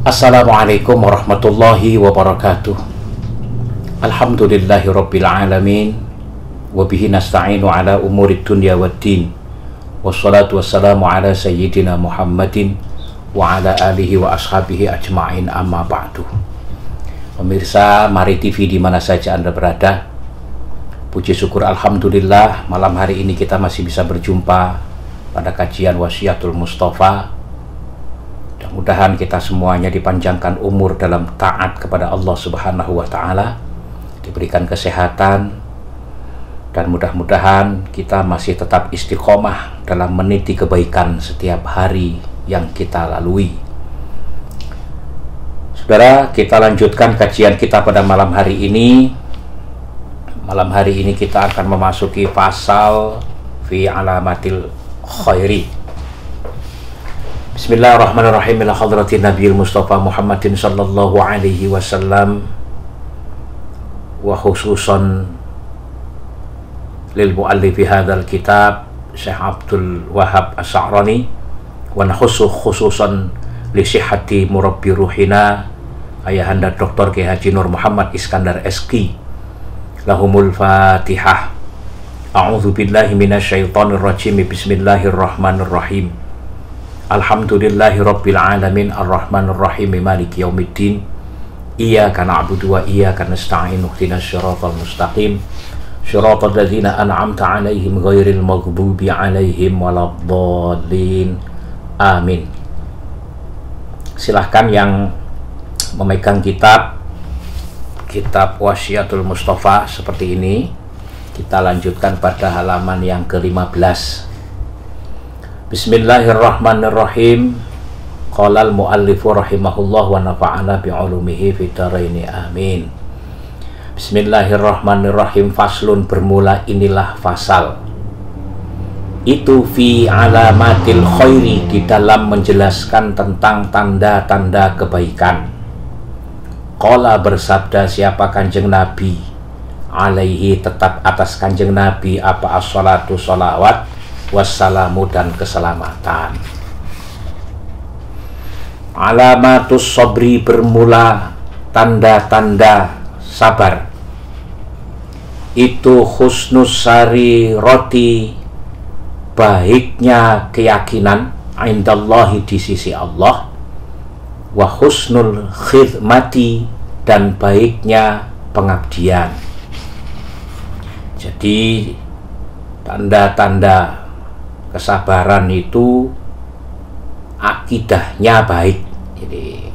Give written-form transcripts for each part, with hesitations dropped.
Assalamualaikum warahmatullahi wabarakatuh. Alhamdulillahirabbil alamin wa bihi nasta'inu ala umurid dunya waddin. Wassalatu wassalamu ala sayyidina Muhammadin wa ala alihi wa ashabihi ajma'in, amma ba'du. Pemirsa Mari TV di mana saja Anda berada, puji syukur alhamdulillah malam hari ini kita masih bisa berjumpa pada kajian Wasiatul Mustafa. Mudah-mudahan kita semuanya dipanjangkan umur dalam taat kepada Allah Subhanahu wa Ta'ala, diberikan kesehatan, dan mudah-mudahan kita masih tetap istiqomah dalam meniti kebaikan setiap hari yang kita lalui. Saudara, kita lanjutkan kajian kita pada malam hari ini. Malam hari ini kita akan memasuki pasal fi alamatil khairi. Bismillahirrahmanirrahim. Ila hadratin Nabiyil Mustafa Muhammadin sallallahu alaihi wasallam wa khususan lil muallifi hadzal kitab Syekh Abdul Wahab As-Sa'rani, wa khususan li sihhati murabbi ruhina Ayahanda Dr. Kiai Haji Nur Muhammad Iskandar SQ. Lahumul Fatihah. A'udzu billahi minasyaitonir rajim. Bismillahirrahmanirrahim. Alhamdulillahi rabbil alamin arrahmanir rahim maliki yaumiddin. Iyyaka na'budu wa iyyaka nasta'in. Ihdinas siratal mustaqim. Shiratal ladzina an'amta 'alaihim ghairil maghdubi 'alaihim waladdallin. Amin. Silahkan yang memegang kitab Wasiatul Mustafa seperti ini, kita lanjutkan pada halaman yang ke-15. Bismillahirrahmanirrahim. Qala al-muallifu rahimahullah wa nafa'ana bi'ulumihi fid dharain, amin. Bismillahirrahmanirrahim. Faslun, bermula inilah fasal. Itu fi alamatil khairi, di dalam menjelaskan tentang tanda-tanda kebaikan. Qala, bersabda siapa Kanjeng Nabi, alaihi, tetap atas Kanjeng Nabi, apa as-salatu, salawat, wassalamu, dan keselamatan. Alamatus sabri, bermula tanda-tanda sabar. Itu husnus sari roti, baiknya keyakinan, indallahi, di sisi Allah, wa husnul khidmati, dan baiknya pengabdian. Jadi tanda-tanda kesabaran itu akidahnya baik, jadi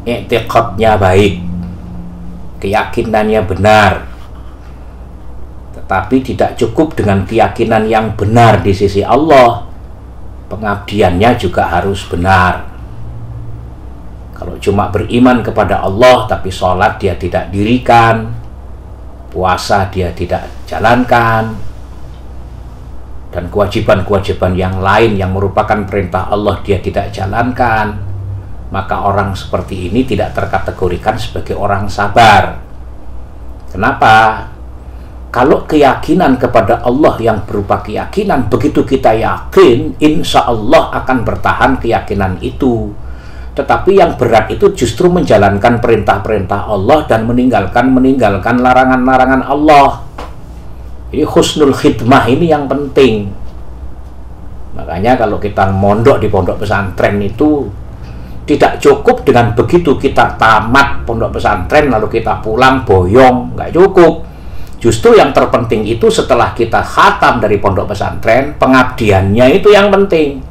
i'tiqadnya baik, keyakinannya benar. Tetapi tidak cukup dengan keyakinan yang benar di sisi Allah, pengabdiannya juga harus benar. Kalau cuma beriman kepada Allah tapi sholat dia tidak dirikan, puasa dia tidak jalankan, dan kewajiban-kewajiban yang lain yang merupakan perintah Allah dia tidak jalankan, maka orang seperti ini tidak terkategorikan sebagai orang sabar. Kenapa? Kalau keyakinan kepada Allah yang berupa keyakinan, begitu kita yakin, insya Allah akan bertahan keyakinan itu. Tetapi yang berat itu justru menjalankan perintah-perintah Allah dan meninggalkan larangan-larangan Allah. Jadi husnul khidmah ini yang penting. Makanya kalau kita mondok di pondok pesantren itu tidak cukup dengan begitu kita tamat pondok pesantren lalu kita pulang boyong, nggak cukup. Justru yang terpenting itu setelah kita khatam dari pondok pesantren, pengabdiannya itu yang penting.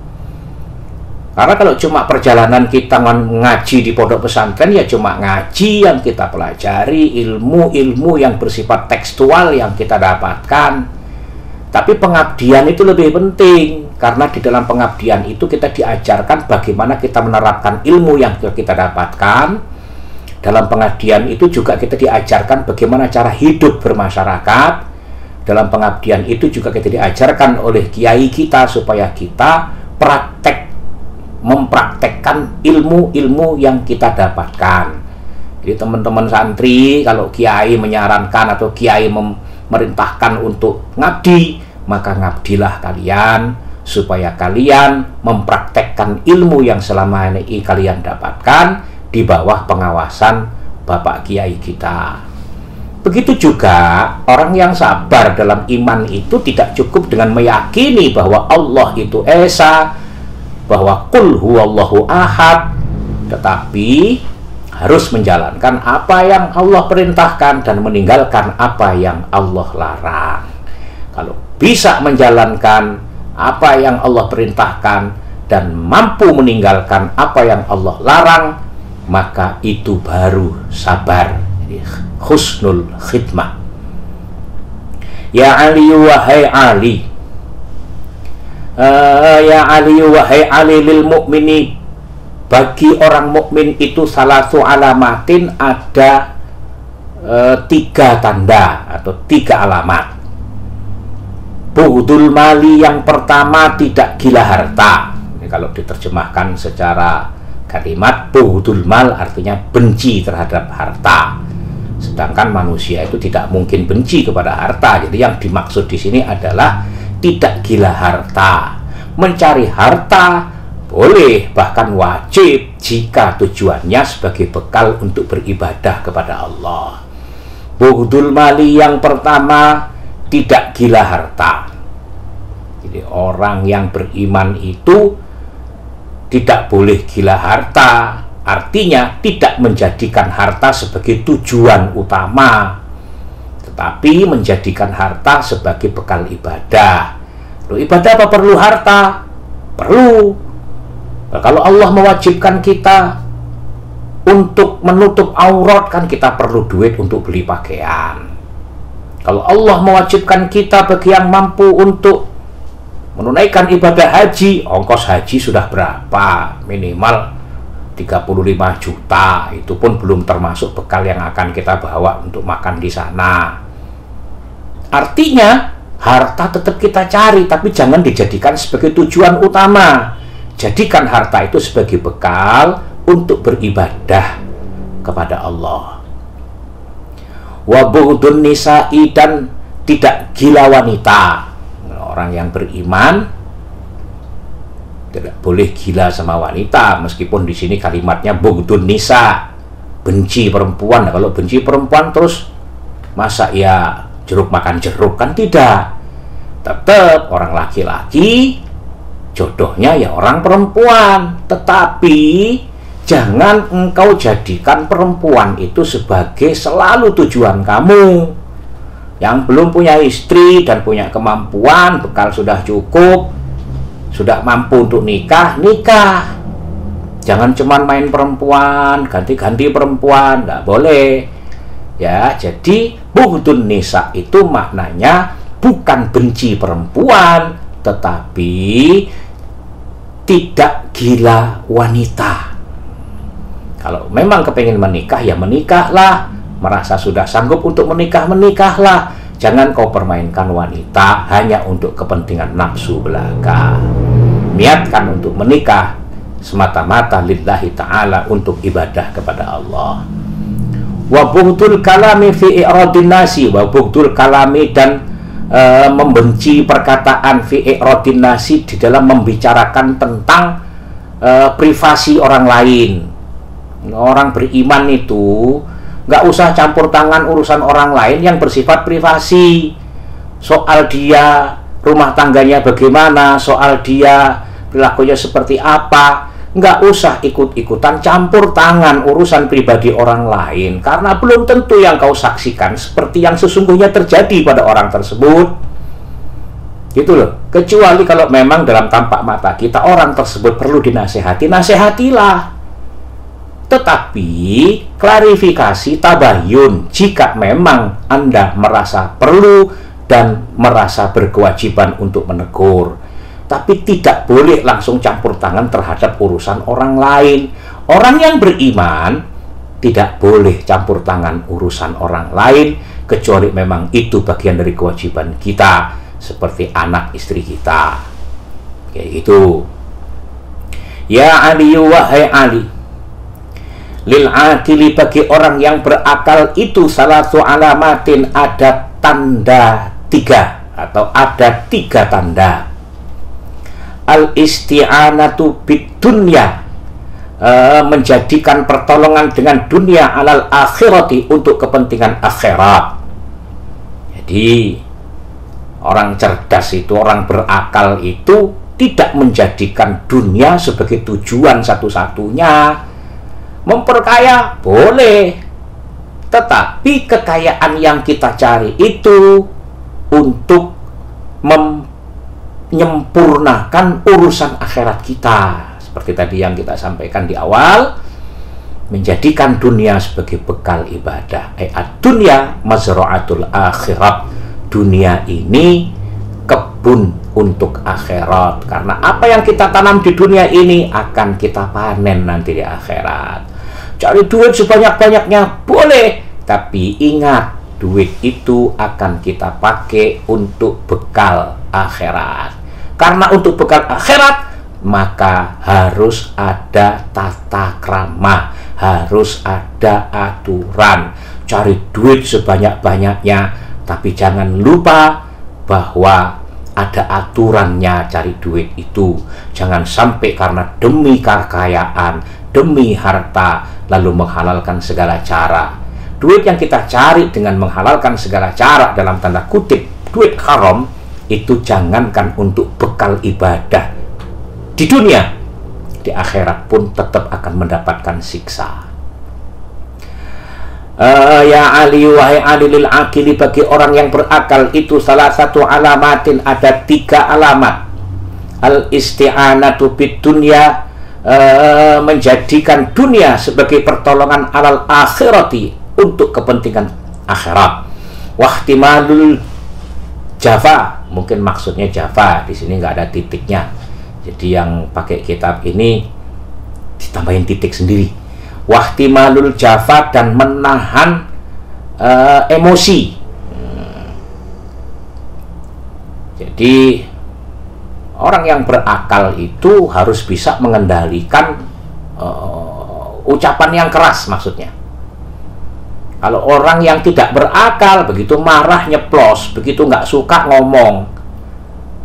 Karena kalau cuma perjalanan kita ngaji di pondok pesantren, ya cuma ngaji yang kita pelajari, ilmu-ilmu yang bersifat tekstual yang kita dapatkan. Tapi pengabdian itu lebih penting, karena di dalam pengabdian itu kita diajarkan bagaimana kita menerapkan ilmu yang kita dapatkan. Dalam pengabdian itu juga kita diajarkan bagaimana cara hidup bermasyarakat. Dalam pengabdian itu juga kita diajarkan oleh kiai kita supaya kita mempraktekkan ilmu-ilmu yang kita dapatkan. Jadi teman-teman santri, kalau kiai menyarankan atau kiai memerintahkan untuk ngabdi, maka ngabdilah kalian supaya kalian mempraktekkan ilmu yang selama ini kalian dapatkan di bawah pengawasan Bapak Kiai kita. Begitu juga orang yang sabar dalam iman itu tidak cukup dengan meyakini bahwa Allah itu esa, bahwa qul huwallahu ahad, tetapi harus menjalankan apa yang Allah perintahkan dan meninggalkan apa yang Allah larang. Kalau bisa menjalankan apa yang Allah perintahkan dan mampu meninggalkan apa yang Allah larang, maka itu baru sabar, husnul khidmah. Ya Ali wahai Ali, ya Ali wahai Ali, lil mu'mini, bagi orang mukmin itu salatu alamatin, ada 3 tanda atau 3 alamat. Bughdul mali, yang pertama tidak gila harta. Ini kalau diterjemahkan secara kalimat, bughdul mal artinya benci terhadap harta. Sedangkan manusia itu tidak mungkin benci kepada harta. Jadi yang dimaksud di sini adalah tidak gila harta. Mencari harta boleh, bahkan wajib, jika tujuannya sebagai bekal untuk beribadah kepada Allah. Bughdul mali yang pertama, tidak gila harta. Jadi orang yang beriman itu tidak boleh gila harta. Artinya tidak menjadikan harta sebagai tujuan utama, tetapi menjadikan harta sebagai bekal ibadah. Loh, ibadah apa perlu harta? Perlu. Nah, kalau Allah mewajibkan kita untuk menutup aurat, kan kita perlu duit untuk beli pakaian. Kalau Allah mewajibkan kita bagi yang mampu untuk menunaikan ibadah haji, ongkos haji sudah berapa? Minimal 35 juta, itu pun belum termasuk bekal yang akan kita bawa untuk makan di sana. Artinya harta tetap kita cari, tapi jangan dijadikan sebagai tujuan utama. Jadikan harta itu sebagai bekal untuk beribadah kepada Allah. Wa bughdun nisa'i, dan tidak gila wanita. Orang yang beriman tidak boleh gila sama wanita, meskipun di sini kalimatnya bughdun nisa, benci perempuan. Nah, kalau benci perempuan terus masa ya jeruk makan jeruk, kan tidak. Tetap orang laki-laki jodohnya ya orang perempuan, tetapi jangan engkau jadikan perempuan itu sebagai selalu tujuan kamu. Yang belum punya istri dan punya kemampuan, bekal sudah cukup, sudah mampu untuk nikah, nikah. Jangan cuman main perempuan, ganti-ganti perempuan, nggak boleh. Ya, jadi bughdun nisa itu maknanya bukan benci perempuan, tetapi tidak gila wanita. Kalau memang kepingin menikah, ya menikahlah. Merasa sudah sanggup untuk menikah, menikahlah. Jangan kau permainkan wanita hanya untuk kepentingan nafsu belaka. Niatkan untuk menikah semata-mata lillahi ta'ala, untuk ibadah kepada Allah. Wa bughdul kalami fi i'radin nasi, wa bughdul kalami, dan membenci perkataan fi i'radin nasi, di dalam membicarakan tentang privasi orang lain. Orang beriman itu nggak usah campur tangan urusan orang lain yang bersifat privasi. Soal dia rumah tangganya bagaimana, soal dia perilakunya seperti apa, nggak usah ikut-ikutan campur tangan urusan pribadi orang lain, karena belum tentu yang kau saksikan seperti yang sesungguhnya terjadi pada orang tersebut. Gitu loh. Kecuali kalau memang dalam tampak mata kita orang tersebut perlu dinasehati, nasehatilah. Tetapi klarifikasi, tabayun, jika memang Anda merasa perlu dan merasa berkewajiban untuk menegur. Tapi tidak boleh langsung campur tangan terhadap urusan orang lain. Orang yang beriman tidak boleh campur tangan urusan orang lain, kecuali memang itu bagian dari kewajiban kita, seperti anak istri kita. Kayak gitu. Ya Ali, wahai Ali, lil akili, bagi orang yang berakal itu salatu alamatin, ada tanda 3 atau ada 3 tanda. Al isti'anatu bid dunya, menjadikan pertolongan dengan dunia alal akhirati, untuk kepentingan akhirat. Jadi orang cerdas itu, orang berakal itu tidak menjadikan dunia sebagai tujuan satu-satunya. Memperkaya boleh, tetapi kekayaan yang kita cari itu untuk menyempurnakan urusan akhirat kita. Seperti tadi yang kita sampaikan di awal, menjadikan dunia sebagai bekal ibadah. Ad-dunya mazra'atul akhirat. Dunia ini kebun untuk akhirat. Karena apa yang kita tanam di dunia ini akan kita panen nanti di akhirat. Cari duit sebanyak-banyaknya boleh, tapi ingat, duit itu akan kita pakai untuk bekal akhirat. Karena untuk bekal akhirat, maka harus ada tata krama, harus ada aturan. Cari duit sebanyak-banyaknya, tapi jangan lupa bahwa ada aturannya cari duit itu. Jangan sampai karena demi kekayaan, demi harta, lalu menghalalkan segala cara. Duit yang kita cari dengan menghalalkan segala cara, dalam tanda kutip, duit haram, itu jangankan untuk bekal ibadah di dunia, di akhirat pun tetap akan mendapatkan siksa. Ya Ali, wahai Ali lil akili, bagi orang yang berakal itu salah satu alamatin, ada 3 alamat. Al isti'anatu bid dunya, menjadikan dunia sebagai pertolongan alal akhirati, untuk kepentingan akhirat. Wahtimalul Java, mungkin maksudnya Java, di sini nggak ada titiknya. Jadi yang pakai kitab ini ditambahin titik sendiri. Wahtimalul Java, dan menahan emosi. Jadi orang yang berakal itu harus bisa mengendalikan ucapan yang keras, maksudnya. Kalau orang yang tidak berakal, begitu marah nyeplos, begitu nggak suka ngomong,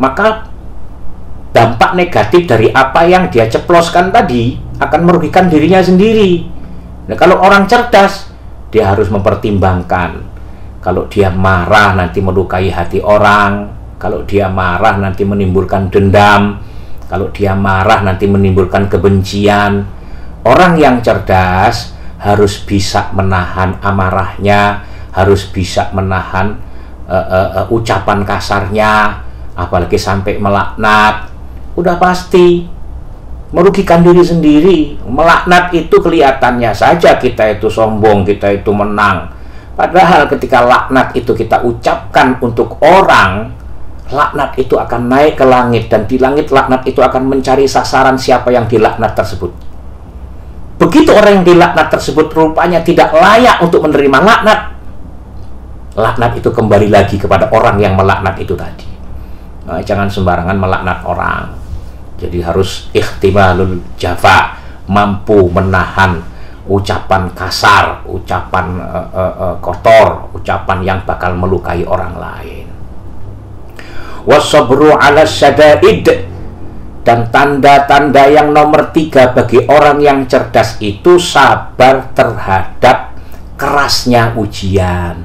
maka dampak negatif dari apa yang dia ceploskan tadi akan merugikan dirinya sendiri. Nah, kalau orang cerdas, dia harus mempertimbangkan. Kalau dia marah nanti melukai hati orang, kalau dia marah nanti menimbulkan dendam, kalau dia marah nanti menimbulkan kebencian. Orang yang cerdas harus bisa menahan amarahnya, harus bisa menahan ucapan kasarnya, apalagi sampai melaknat. Udah pasti merugikan diri sendiri. Melaknat itu kelihatannya saja kita itu sombong, kita itu menang. Padahal ketika laknat itu kita ucapkan untuk orang, laknat itu akan naik ke langit, dan di langit laknat itu akan mencari sasaran siapa yang dilaknat tersebut. Begitu orang yang dilaknat tersebut rupanya tidak layak untuk menerima laknat, laknat itu kembali lagi kepada orang yang melaknat itu tadi. Nah, jangan sembarangan melaknat orang. Jadi harus ikhtimalul Java, mampu menahan ucapan kasar, ucapan kotor, ucapan yang bakal melukai orang lain. Wasabru ala syada'id, dan tanda-tanda yang nomor 3 bagi orang yang cerdas itu sabar terhadap kerasnya ujian.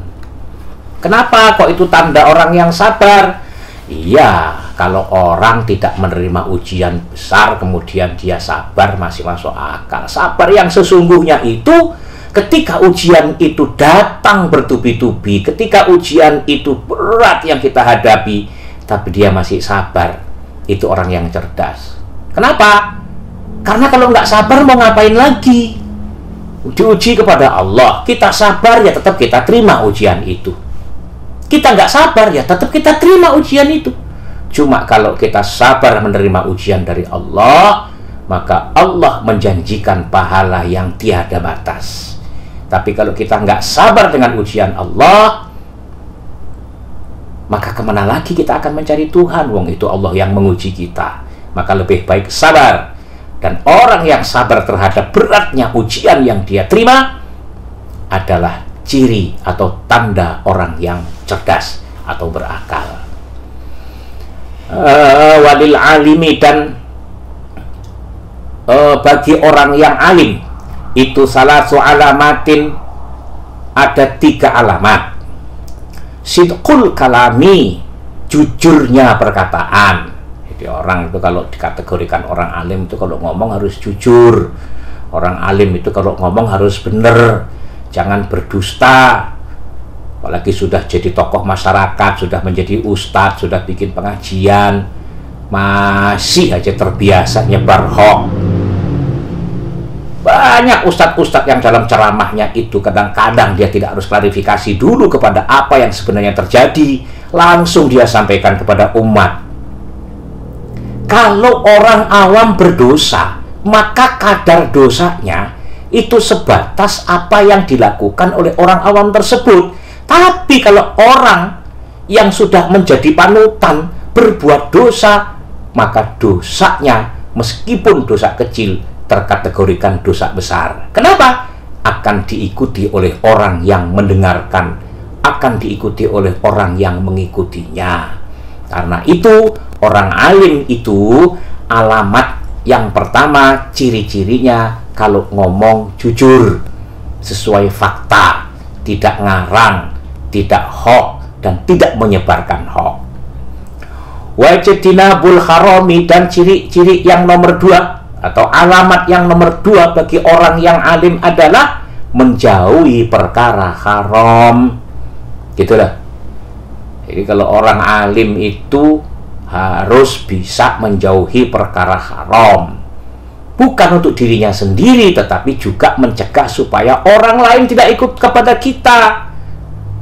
Kenapa kok itu tanda orang yang sabar? Iya, kalau orang tidak menerima ujian besar kemudian dia sabar, masih masuk akal. Sabar yang sesungguhnya itu ketika ujian itu datang bertubi-tubi, ketika ujian itu berat yang kita hadapi, tapi dia masih sabar. Itu orang yang cerdas. Kenapa? Karena kalau nggak sabar mau ngapain lagi? Diuji kepada Allah, kita sabar ya tetap kita terima ujian itu. Kita nggak sabar ya tetap kita terima ujian itu. Cuma kalau kita sabar menerima ujian dari Allah, maka Allah menjanjikan pahala yang tiada batas. Tapi kalau kita nggak sabar dengan ujian Allah, maka kemana lagi kita akan mencari Tuhan? Wong itu Allah yang menguji kita. Maka lebih baik sabar. Dan orang yang sabar terhadap beratnya ujian yang dia terima adalah ciri atau tanda orang yang cerdas atau berakal. Walil alimi, dan bagi orang yang alim itu salasu alamatin, ada 3 alamat. Sidqul kalami, jujurnya perkataan. Jadi orang itu kalau dikategorikan orang alim itu kalau ngomong harus jujur. Orang alim itu kalau ngomong harus benar, jangan berdusta. Apalagi sudah jadi tokoh masyarakat, sudah menjadi ustadz, sudah bikin pengajian, masih aja terbiasa nyebar hoax. Banyak ustadz-ustadz yang dalam ceramahnya itu kadang-kadang dia tidak harus klarifikasi dulu kepada apa yang sebenarnya terjadi, langsung dia sampaikan kepada umat. Kalau orang awam berdosa, maka kadar dosanya itu sebatas apa yang dilakukan oleh orang awam tersebut. Tapi kalau orang yang sudah menjadi panutan berbuat dosa, maka dosanya meskipun dosa kecil terkategorikan dosa besar. Kenapa? Akan diikuti oleh orang yang mendengarkan, akan diikuti oleh orang yang mengikutinya. Karena itu orang alim itu alamat yang pertama, ciri-cirinya kalau ngomong jujur, sesuai fakta, tidak ngarang, tidak hoax, dan tidak menyebarkan hoax. Wajtinabul harami, dan ciri-ciri yang nomor 2 atau alamat yang nomor 2 bagi orang yang alim adalah menjauhi perkara haram. Gitulah. Jadi kalau orang alim itu harus bisa menjauhi perkara haram. Bukan untuk dirinya sendiri, tetapi juga mencegah supaya orang lain tidak ikut kepada kita.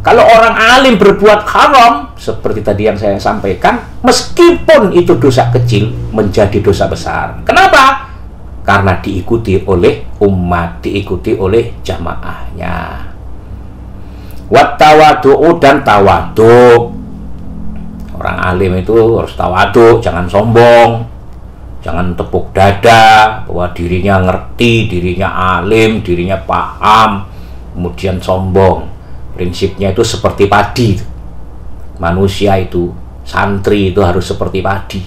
Kalau orang alim berbuat haram, seperti tadi yang saya sampaikan, meskipun itu dosa kecil, menjadi dosa besar. Kenapa? Karena diikuti oleh umat, diikuti oleh jamaahnya. Wattawadu'u, dan tawadhu. Orang alim itu harus tawadhu, jangan sombong, jangan tepuk dada bahwa dirinya ngerti, dirinya alim, dirinya paham, kemudian sombong. Prinsipnya itu seperti padi. Manusia itu, santri itu harus seperti padi.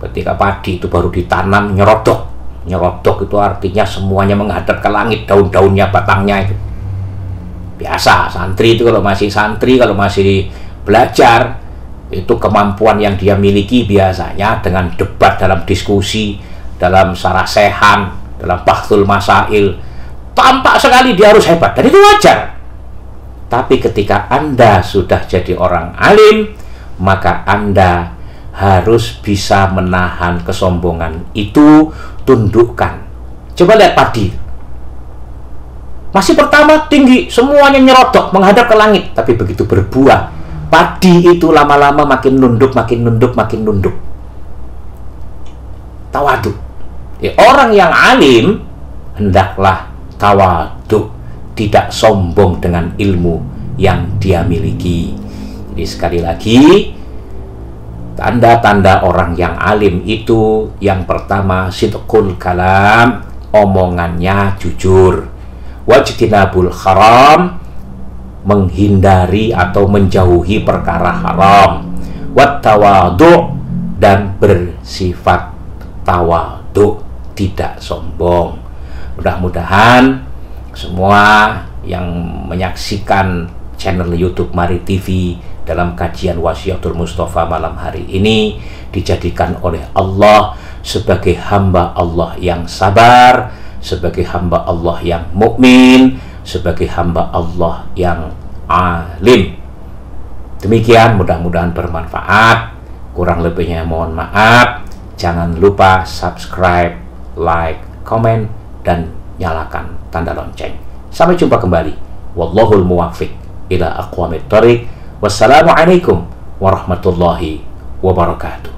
Ketika padi itu baru ditanam, nyerodok. Nyerodok itu artinya semuanya menghadap ke langit, daun-daunnya, batangnya itu. Biasa, santri itu kalau masih santri, kalau masih belajar, itu kemampuan yang dia miliki biasanya dengan debat dalam diskusi, dalam sarasehan, dalam bahthul masail. Tampak sekali dia harus hebat, dan itu wajar. Tapi ketika Anda sudah jadi orang alim, maka Anda harus bisa menahan kesombongan itu, tundukkan. Coba lihat padi. Masih pertama tinggi, semuanya nyerodok, menghadap ke langit. Tapi begitu berbuah, padi itu lama-lama makin nunduk, makin nunduk, makin nunduk. Tawadhu. Orang yang alim hendaklah tawadhu, tidak sombong dengan ilmu yang dia miliki. Jadi sekali lagi, tanda-tanda orang yang alim itu yang pertama, sidqul kalam, omongannya jujur. Wajtinabul haram, menghindari atau menjauhi perkara haram. Wattawadhu, dan bersifat tawadhu, tidak sombong. Mudah-mudahan semua yang menyaksikan channel YouTube Mari TV dalam kajian Wasiatul Mustafa malam hari ini dijadikan oleh Allah sebagai hamba Allah yang sabar, sebagai hamba Allah yang mukmin, sebagai hamba Allah yang alim. Demikian, mudah-mudahan bermanfaat. Kurang lebihnya mohon maaf. Jangan lupa subscribe, like, komen, dan nyalakan tanda lonceng. Sampai jumpa kembali. Wallahul muwaffiq ila aqwamit thoriq. Wassalamualaikum warahmatullahi wabarakatuh.